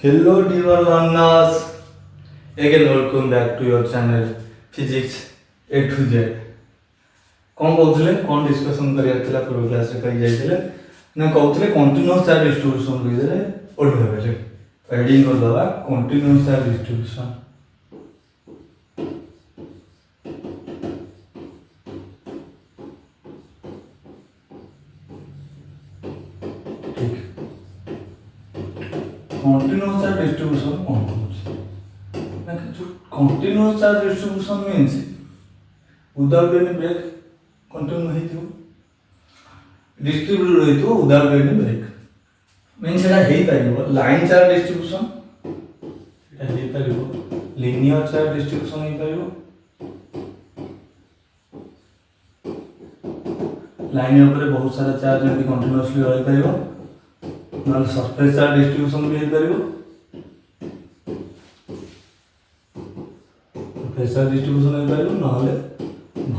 Hello dear learners, again welcome back to your channel Physics A to Z. कौन कहते कौन discussion कर पूर्व क्लास कही जाइए ना कहते कंटिन्यूअस चार्ज डिस्ट्रीब्यूशन विषय पढ़े बेले हेडिंग करदे कंटिन्यूअस चार्ज डिस्ट्रीब्यूशन ठीक कंटिन्यूअस चार्ज डिस्ट्रीब्यूशन कौन ना continuous charge distribution means without any break continue होइथियो डिस्ट्रीब्यूटेड होइथियो विदाउट एनी ब्रेक मीन्स एटा हेई परिबो लाइन चार्ज डिस्ट्रीब्यूशन एटा हेई परिबो लिनियर चार्ज डिस्ट्रीब्यूशन हेई परिबो लाइन ऊपर बहुत सारा चार्ज एमती कंटिन्यूअसली रही परिबो नल सरफेस चार्ज डिस्ट्रीब्यूशन भी हेई परिबो सरफेस चार्ज डिस्ट्रीब्यूशन हेई परिबो नहले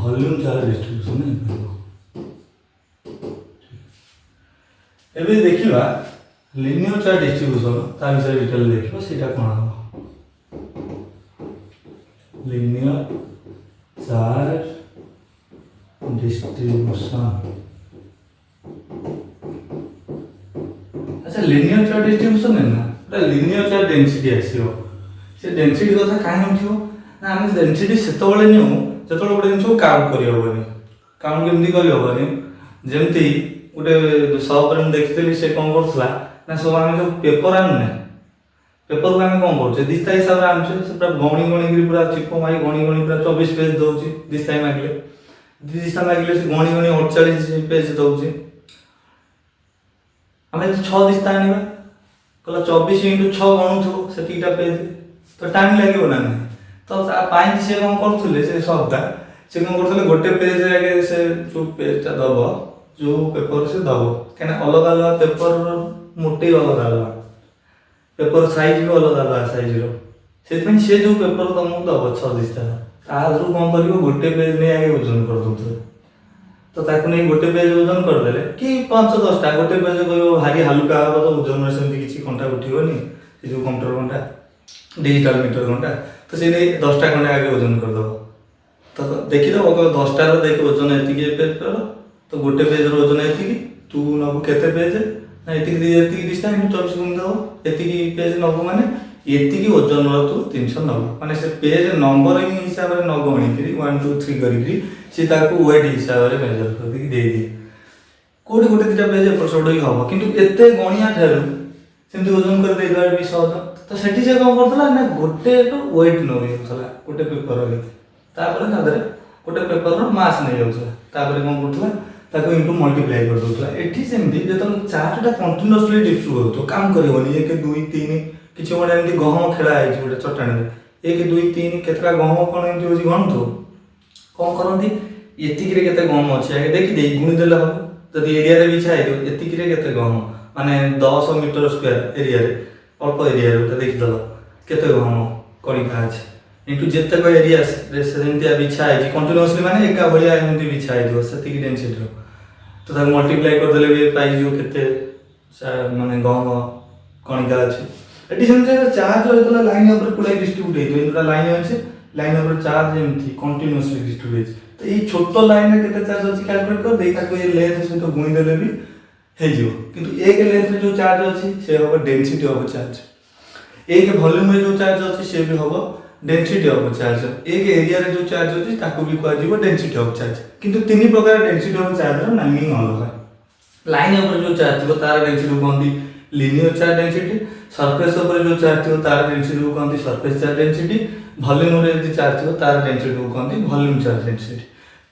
वॉल्यूम चार्ज डिस्ट्रीब्यूशन हेई परिबो एबे देखिबा लिनियर चार्ज डिस्ट्रीब्यूशन ता विषय डिटेल देखिबा सेटा कोन हो लिनियर चार्ज डिस्ट्रीब्यूशन अच्छा लिनियर चार्ज डिस्ट्रीब्यूशन है ना लिनियर चार्ज डेंसिटी आसीओ से डेंसिटी कथा काहे होथियो ना हम डेंसिटी सेतबेले निउ जतबेले गोटे जिनिस काउंट करि होबनी काउंट केमती करि होबनी जेमती गोटे शॉप रे देखितली से कोन करथला ना सब हम जो पेपर आनने पेपर को हम कोन करछे दिस्ता हिसाब रे आनछे से पूरा गणी गणी गिरी पूरा चिपको मारी गणी गणी पूरा 24 पेज दउची दिस्ता मागले दिस्ता मागले से गणी गणी 48 पेज दउची हमें 6 दिस्ता आनिबा कहला 24 * 6 गणुथो से टीटा पेज तो टाइम लागिबो ना तो पाइन से कोन करथुले से सबटा से कोन करथुले गोटे पेज आगे से जो पेजटा दबो जो पेपर से दबो केना अलग अलग पेपर मोटे अलग अलग पेपर साइज भी अलग अलग साइज रो सेतमें से जो पेपर तुमको दबो 6 दिस्ता ताजरू कोन करिवो गोटे पेज ने आगे वजन कर दउथो तो ताकू नहीं गोटे पेज वजन कर देले कि 5-10 टा गोटे पेज कहियो भारी हल्का हो तो वजन में सेमती किछि कंटा उठिबोनी से जो कंप्यूटर कंटा डिजिटल मीटर कंटा तो से 10 टा कंटा आगे वजन कर दबो तो देखि दो अगर 10 टा रो देख वजन एति पेज पर तो गोटे पेज रो वजन एति तू नबो केते पेज ना एति दिस्ता इन 24 गुण दबो एति पेज नबो माने एति वजन रो तू 300 नबो माने से पेज नंबरिंग हिसाब रे न गणी करी 1 2 3 करी से ताकू वेट हिसाब रे मेजर कर दे दे कोडी गोटे दिटा पेज पर छोडई हबो किंतु एते गणिया थारु सेमति वजन कर देबा भी सहज तो सेठी से कोन करथला ना गोटे तो वेट न होइथला गोटे पेपर रे तापर तादरे गोटे पेपर रो मास नै जाउथला तापर कोन करथला ताको इनटू मल्टीप्लाई कर दोथला एठी सेमति जतन चार्टटा कंटीन्यूअसली डिस्ट्रीब्यूट होतो काम करबोनी 1 2 3 किछ गोटे एमति गहम खेला आइ गोटे चट्टान रे 1 2 3 केतरा गहम कोन एमति होजी गणतो कोन करंती एतिक रे केते गहम अछि आगे देखि दे गुणी देला हो जदि एरिया रे बिछाइ दो एतिक रे केते गहम माने 10 मीटर स्क्वायर एरिया रे अल्प एरिया रे देखि दलो केते गहम कणिका अछि इनटू जेते को एरिया रे सेमति बिछाइ जी कंटीन्यूअसली माने एका भलिया एमति बिछाइ दो सेतिक डेंसिटी रो तो ताको मल्टीप्लाई कर देले भी पाइ जो केते माने गहम कणिका अछि एटी सेमति चार्ज होतला लाइन ऊपर पूरा डिस्ट्रीब्यूट हेतो इनटा लाइन अछि लाइन ऊपर चार्ज एमति कंटीन्यूअसली डिस्ट्रीब्यूट तो ये छोटो लाइन रे केते चार्ज अछि कैलकुलेट कर दे ताको ये लेंथ से तो गुणी देले भी हे जिवो किंतु एक लेंथ रे जो चार्ज अछि से होबो डेंसिटी ऑफ चार्ज एक वॉल्यूम रे जो चार्ज अछि से भी होबो डेंसिटी ऑफ चार्ज एक एरिया रे जो चार्ज अछि ताको भी कहै जिवो डेंसिटी ऑफ चार्ज किंतु तीन प्रकार density of charge rho meaning अलग है लाइन ऊपर जो चार्ज थिबो तार डेंसिटी कहंती लिनियर चार्ज डेंसिटी सरफेस ऊपर जो चार्ज थिबो तार डेंसिटी कहंती सरफेस चार्ज डेंसिटी वॉल्यूम रे जो चार्ज थिबो तार डेंसिटी कहंती वॉल्यूम चार्ज डेंसिटी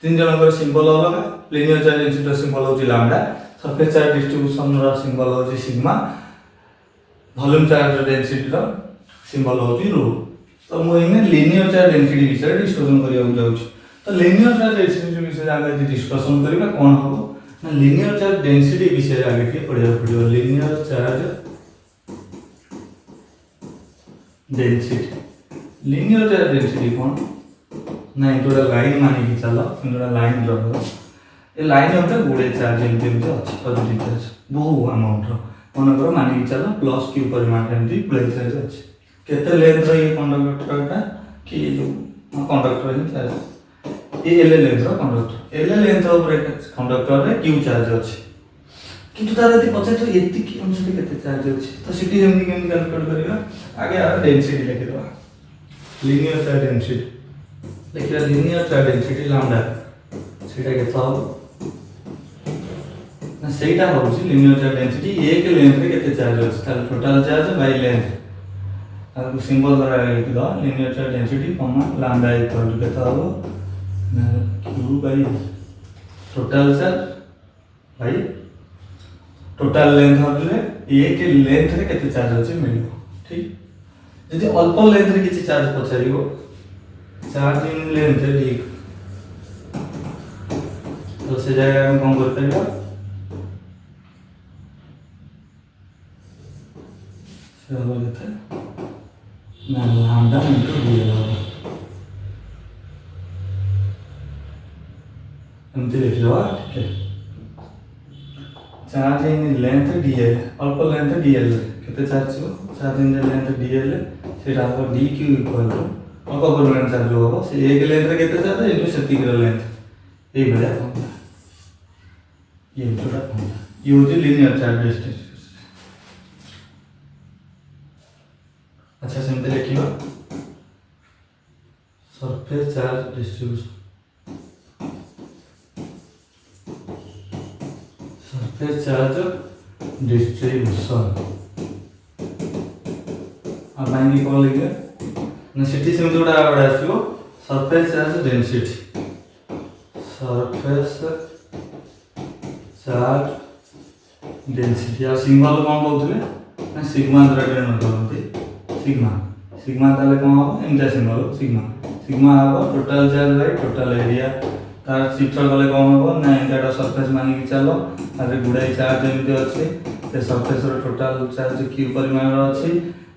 तीन जनकर सिंबल अलग linear charge density rho symbol होची lambda surface charge distribution rho symbol होची sigma volume charge density rho symbol होची रो तो मु इने लिनियर चार्ज डेंसिटी विषय डिस्कशन करिया जाउछ तो लिनियर चार्ज डेंसिटी विषय आगे डिस्कशन करिबा कोन हो ना लिनियर चार्ज डेंसिटी विषय आगे के पढ़िया पड़ियो linear charge density linear charge density कोन ना इनटोडा लाइन माने कि चलो इनटोडा लाइन रो ए लाइन होता गुडे चार्ज एमती अछि पॉजिटिव चार्ज बहु अमाउंट रो मनकर मानिक चल प्लस क्यू परिमाण एमती प्लेन साइज अच्छे केते लेंथ रो ये कंडक्टरटा कि जो कंडक्टर ही चार्ज ये एल लेंथ रो कंडक्टर एल लेंथ ऊपर कंडक्टर रे क्यू चार्ज अच्छे किंतु तार यदि पचार तो एतिक अनुसार केते चार्ज अच्छे तो सिटी जेमती केमती कैलकुलेट करिवा आगे आ डेंसिटी लिखि दवा लीनियर चार्ज डेंसिटी लिखिया लीनियर चार्ज डेंसिटी लैम्डा सेटा केता हो ना सेटा होची लीनियर चार्ज डेंसिटी एक लेंथ रे केते चार्ज अछि ताल टोटल चार्ज बाय लेंथ आ सिंबल द्वारा लिखि दो linear charge density comma lambda equal to केता हो ना q by total charge by total length होले एक लेंथ रे केते चार्ज अछि मिलिबो ठीक यदि अल्प लेंथ रे किछि चार्ज पछारिबो चार्ज इन लेंथ डी तो से जगह हम कौन करते हैं चलो लेते हैं ना लैम्डा इनटू डी होगा हम तो लिख लो ठीक है charge in length D L अल्प लेंथ डी एल कितने चार्ज हो charge in length D L सेटा हो डी क्यू इक्वल टू अल्प परिमाण चार्ज होगा से एक लेंथ रे कितने चार्ज इनटू सेति किलो लेंथ ये भले ये छोटा यूज लीनियर चार्ज डिस्ट्रीब्यूशन अच्छा सिंपल लिखियो surface charge distribution surface charge distribution अब माइंड कॉल लिखे ना सिटी से जोड़ा बड़ा आसियो surface charge density surface charge density आ सिंबल कौन बोलते ना सिग्मा द्वारा डिनोट करते सिग्मा सिग्मा ताले कौन हो एमटा सिंबल सिग्मा सिग्मा हो total charge by total area तार चित्र गले कौन हो ना एटा सरफेस मानि कि चलो तारे गुडाई चार्ज एमते अछि ते सरफेस रो टोटल चार्ज q परिमाण रो अछि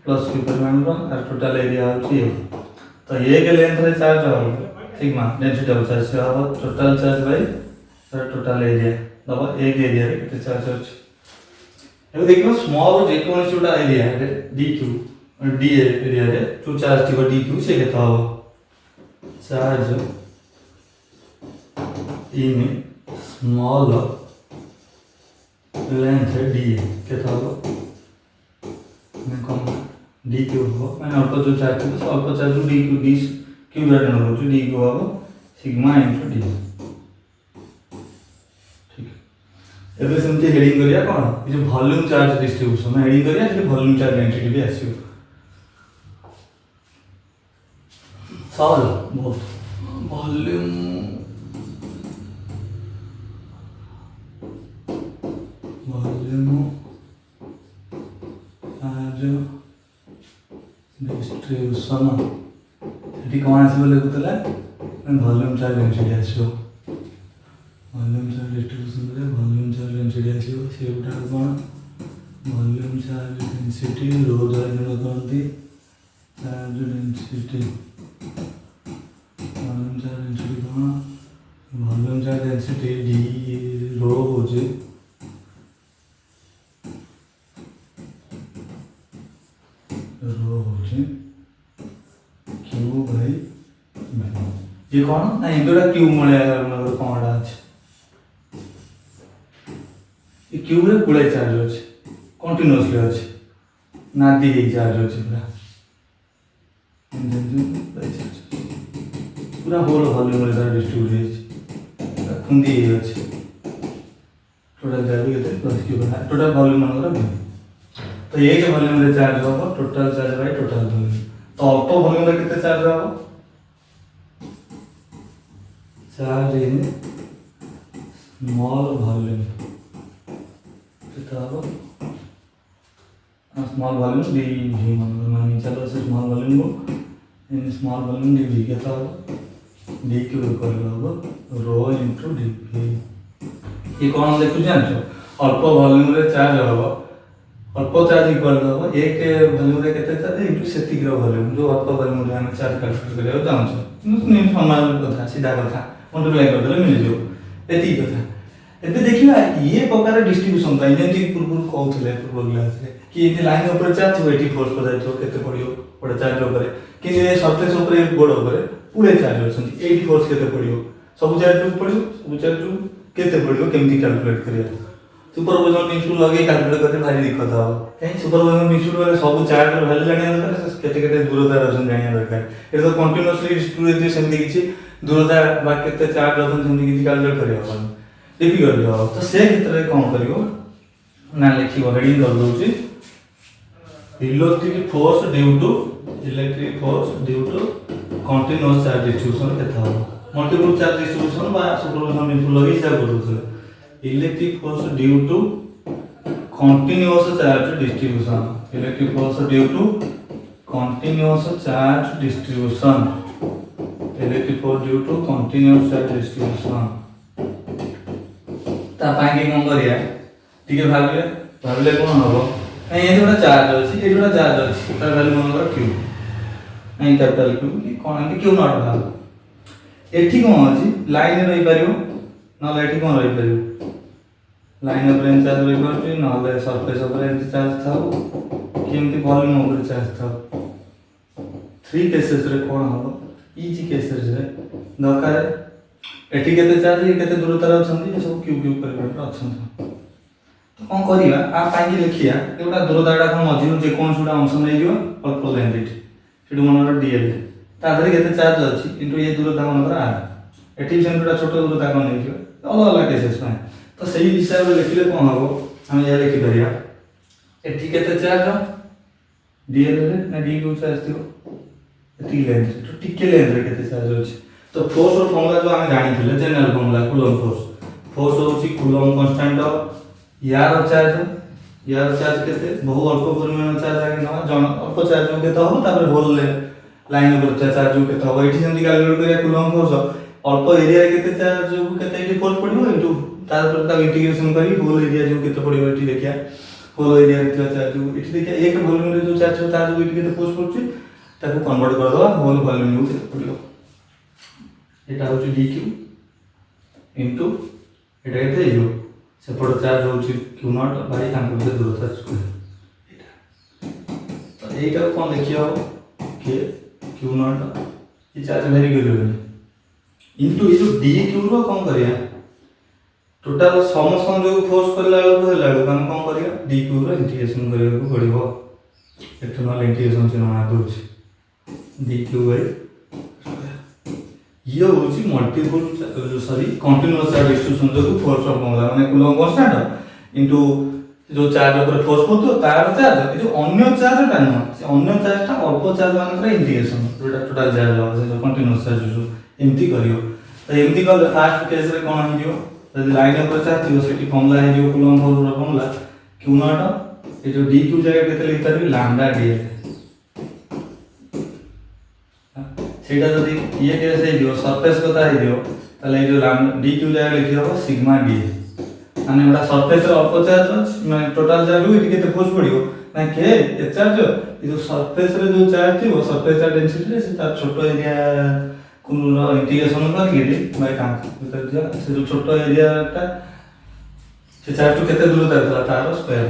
प्लस q परिमाण रो और टोटल एरिया अछि तो एक लेंथ रे चार्ज हो सिग्मा डेंसिटी हो चार्ज हो total charge by total area दबा एक एरिया रे केते चार्ज अछि एबे देखियो स्मॉल जे कोन छोटा एरिया रे dq d एरिया रे टू चार्ज थिबो dq से केता हो charge in small length d केता हो मैं कम dq हो मैं अल्प जो चार्ज थिबो अल्प चार्ज dq d q रे न हो dq हो सिग्मा इनटू d एबे सेमती हेडिंग करिया कोन ये वॉल्यूम चार्ज डिस्ट्रीब्यूशन हेडिंग करिया जे वॉल्यूम चार्ज डेंसिटी भी आसीयो सॉल्व बहुत वॉल्यूम चार्ज डिस्ट्रीब्यूशन एटी कोन आसीबो लेखुतला वॉल्यूम चार्ज डेंसिटी आसीयो वॉल्यूम चार्ज डिस्ट्रीब्यूशन रे वॉल्यूम चार्ज डेंसिटी आसीयो सेटा कोन वॉल्यूम चार्ज डेंसिटी रो द्वारा गुणा करती charge density volume charge density कोन volume charge density d rho हो जे रो हो जे क्यू बाय ये कोन ना इंदोडा क्यू मळे मतलब कोनडा अछि ये क्यू रे गुळे चार्ज अछि कंटीन्यूअसली अछि ना दी चार्ज अछि पूरा होल वॉल्यूम रे डिस्ट्रीब्यूट अछि खुंदी अछि टोटल चार्ज केते प्लस क्यू बना टोटल वॉल्यूम मनकर तो ये के वॉल्यूम रे चार्ज हो total charge by total volume तो अल्प वॉल्यूम रे केते चार्ज हो चार्ज इन स्मॉल वॉल्यूम कितना हो स्मॉल वॉल्यूम डी वी मानी चलो से स्मॉल वॉल्यूम को in small volume D V कितना हो डी क्यू इक्वल हो रो इनटू डी वी ये कौन देखु जानछो अल्प वॉल्यूम रे चार्ज हो अल्प चार्ज इक्वल हो एक वॉल्यूम रे केते चार्ज इनटू सेति ग्रो वॉल्यूम जो अल्प वॉल्यूम रे हम चार्ज कैलकुलेट करियो जानछो नहीं समान कथा सीधा कथा मल्टीप्लाई कर देले मिल जो एती कथा ଏବେ ଦେଖିବା ये प्रकार डिस्ट्रीब्यूशन ପାଇଁ ଯେମିତି ପୂର୍ବରୁ କହୁଥିଲେ ପୂର୍ବ କ୍ଲାସରେ କି ଏମିତି ଲାଇନ୍ ଉପରେ ଚାର୍ଜ ଥିବ ଏଠି ଫୋର୍ସ ପଦାଯାଇଥିବ କେତେ ପଡ଼ିବ ଗୋଟେ ଚାର୍ଜ ଉପରେ କିନ୍ତୁ ଏ ସରଫେସ୍ ଉପରେ ବୋର୍ଡ ଉପରେ ପୁଳେ ଚାର୍ଜ ଅଛନ୍ତି ଏଇଠି ଫୋର୍ସ କେତେ ପଡ଼ିବ ସବୁ ଚାର୍ଜକୁ ପଡ଼ିବ ସବୁ ଚାର୍ଜକୁ କେତେ ପଡ଼ିବ କେମିତି କ୍ୟାଲକୁଲେଟ୍ କରିବା ସୁପରପୋଜିସନ ପ୍ରିନ୍ସିପଲ ଲଗେଇ କ୍ୟାଲକୁଲେଟ୍ କରିଲେ ଭାରି ଦିକ୍କତ ହେବ କାହିଁକି ସୁପରପୋଜିସନ ପ୍ରିନ୍ସିପଲ ମାନେ ସବୁ ଚାର୍ଜର ଭ୍ୟାଲୁ ଜାଣିବା ଦରକାର କେତେ କେତେ ଦୂରତାରେ ଅଛନ୍ତି ଜାଣିବା ଦରକାର ଏଠି ତ କଣ୍ଟିନ୍ୟୁଅସଲି ଡିଷ୍ଟ୍ରିବ୍ୟୁଟ୍ ସେମିତି କିଛି ଦୂରତା ବା କେତେ ଚାର୍ଜ ଅଛନ୍ତି ସେମିତି କିଛି କ୍ୟାଲକୁଲେଟ୍ କରିହେବନି डिफिकल्ट हो तो से क्षेत्र में कौन करियो ना लिखिबो हेडिंग कर दोची electric force due to continuous charge distribution केता हो मल्टीपल चार्ज डिस्ट्रीब्यूशन बा सुपरपोजिशन प्रिंसिपल लगे हिसाब करथले electric force due to continuous charge distribution electric force due to continuous charge distribution electric force due to continuous charge distribution ता पाए कौन करिया ठीक है भाविले कौन हम ये गोटे चार्ज अच्छी ये गोटे चार्ज अच्छी तार वैल्यू मन क्यू नहीं कैपिटल क्यू कि कौन क्यू नॉट भाव एठी कौन अच्छी लाइन रही पार ना एठी कौन रही पार लाइन उपर चार्ज रही पार ना सरफेस उपर चार्ज था कि वॉल्यूम उपर चार्ज था थ्री केसेस रे कौन हम इजी केसेस रे दरकार एठी केते चार्ज केते दूरतार अछंती ए सब क्यू क्यू कर अछंती तो कोन करिवा आ पाई लिखिया एटा दूरताटा कोन मझिरु जे कोन सुडा अंश नै जिवो अल्प लेंथ एठी सेडु मनर डीएल ता धरे केते चार्ज अछि किंतु ये दूरता मनर आर एठी सेंटरटा छोट दूरता कोन नै जिवो अलग अलग केसेस पाए तो सही हिसाब रे लिखले कोन हबो हम या लिखि परिया एठी केते चार्ज डीएल रे ना डी क्यू चार्ज थियो एठी लेंथ तो टिके लेंथ रे केते चार्ज अछि तो फोर्स और फॉर्मूला जो हमें जानी थे जनरल फॉर्मूला कूलम फोर्स होची कूलम कांस्टेंट यार चार्ज केते बहु अल्प परिमाण चार्ज आगे न जन अल्प चार्ज केते हो तापर होल लाइन ऊपर चार्ज केते हो एठी सेमि कैलकुलेट करिया कूलम फोर्स अल्प एरिया केते चार्ज केते एठी फोर्स पड़िबो इनटू तार पर ता इंटीग्रेशन करी होल एरिया जो केते पड़िबो एठी देखिया होल एरिया रे चार्ज एठी देखिया एक वॉल्यूम रे जो चार्ज हो तार जो एठी केते फोर्स पड़छि ताको कन्वर्ट कर दवा होल वॉल्यूम जो केते पड़िबो एटा होची dq इनटू एटा केते हियो सेपट चार्ज होची q नॉट बाई तांको के दूरता स्क्वायर एटा तो एटा कोन देखियो के q not E charge very करियो इनटू ई जो dq रो कोन करिया टोटल समस्त जो फोर्स करला होला हम कोन करिया dq रो इंटीग्रेशन करिया को पड़िबो एक्सटर्नल इंटीग्रेशन चिन्ह आ दोछि dq बाई ये होची मल्टीपल कंटीन्यूअस चार्ज डिस्ट्रीब्यूशन जो फोर्स ऑफ फॉर्मूला माने कूलम कांस्टेंट इनटू जो चार्ज ऊपर फोर्स पड़तो तार चार्ज ए जो अन्य चार्ज ता न से अन्य चार्ज ता अल्प चार्ज माने का इंटीग्रेशन जोटा टोटल चार्ज हो से जो कंटीन्यूअस चार्ज जो एमती करियो तो एमती कर फर्स्ट केस रे कोन हो जियो यदि लाइन ऊपर चार्ज थियो सेठी फॉर्मूला है जो Coulomb force rho formula q naught ए जो dq जगह केते लिख परबी लैम्डा dl सेटा जदी ये केस है जो सरफेस कथा है जो तले जो dq जगह लिखि हो सिग्मा d माने एटा सरफेस रे अल्प चार्ज माने टोटल चार्ज इति केते फोर्स पड़ियो ना के ए चार्ज ये जो सरफेस रे जो चार्ज थियो सरफेस चार्ज डेंसिटी रे से तार छोटो एरिया कुन इंटीग्रेशन कर के बाय टांक से जो छोटो एरिया ता से चार्ज तो केते दूरता था तार स्क्वायर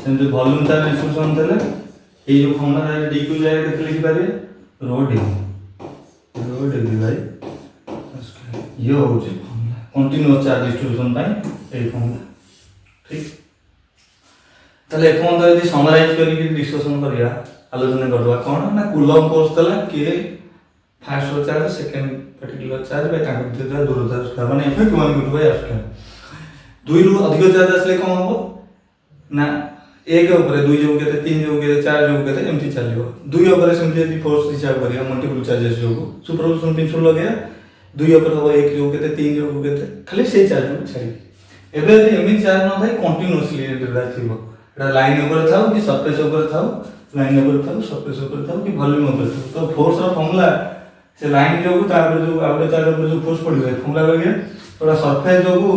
से जो वॉल्यूम चार्ज डिस्ट्रीब्यूशन देले ए जो फॉर्मूला dq जगह केते लिखि पारे रो d ये होची formula continuous charge distribution by a formula ठीक तले कोन यदि समराइज करी डिस्कशन करिया आलोचना करबा कोन ना कूलम फोर्स तला के first charge second particular charge by ताक भीतर दूरता स्क्वायर माने इफेक्ट 1 * स्क्वायर दुई रु अधिक चार्ज असले कोन हो ना एक ऊपर दुई जो केते तीन जो केते चार जो केते एमती चलियो दुई ऊपर सेमती यदि फोर्स हिसाब करिया मल्टीपल चार्जेस जो सुपरपोजिशन प्रिंसिपल लगे दुई ऊपर हो एक जो केते तीन जो केते खाली से चार्ज को छाड़ी एबे यदि एमती चार्ज न थाई कंटीन्यूअसली एटा थिबो एटा लाइन ऊपर थाउ कि सरफेस ऊपर थाउ लाइन ऊपर थाउ सरफेस ऊपर थाउ कि वॉल्यूम ऊपर थाउ तो फोर्स रो फॉर्मूला से लाइन जो तापर जो आउटे चार्ज ऊपर जो फोर्स पड़ियो फॉर्मूला लगे थोड़ा सरफेस जो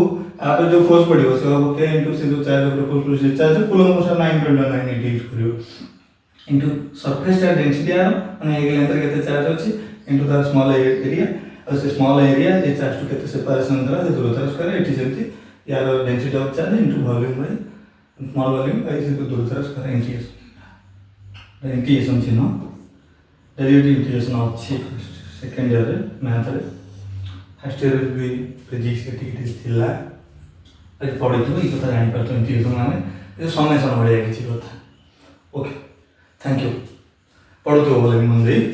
आप जो फोर्स पड़ियो से अब के इनटू से जो चार्ज ऊपर फोर्स पड़ियो से चार्ज कूलम फोर्स 9.980 यूज करियो इनटू सरफेस चार्ज डेंसिटी आ माने एक लेंथ रे केते चार्ज अछि इनटू द स्मॉल एरिया और से स्मॉल एरिया ए चार्ज टू केते सेपरेशन द्वारा जे दूरता स्क्वायर एठी जेंति यार density of charge into volume by small volume by is equal to दूसरा स्क्वायर इंटीग्रेशन इंटीग्रेशन चिन्ह डेरिवेटिव इंटीग्रेशन अच्छी सेकेंड ईयर मैथ रे फर्स्ट ईयर भी फिजिक्स के टिके थिला आज पढ़ी तो ये कथा जानि पारतो इंटीग्रेशन माने ये समेशन भलिया किछि कथा ओके थैंक यू पढ़ुतो बोले मन देई